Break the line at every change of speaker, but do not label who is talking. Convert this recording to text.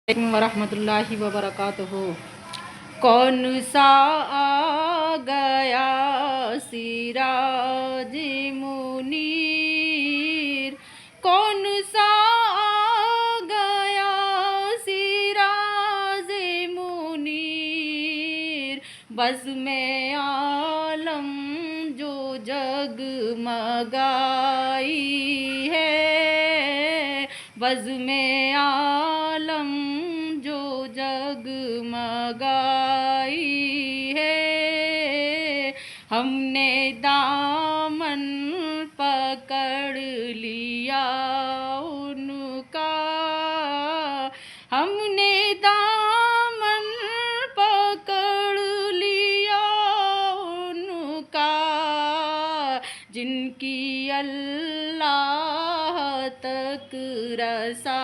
वरहमतुल्लाहि वबरकातुहू। कौन सा आ गया सिराज मुनीर, कौन सा आ गया सिराज मुनीर, बज़ में आलम जो जगमगाई है, बज़ में आलम जो जगमगाई है। हमने दामन पकड़ लिया उनका, हमने दामन पकड़ लिया उनका, जिनकी अल्लाह तक रसा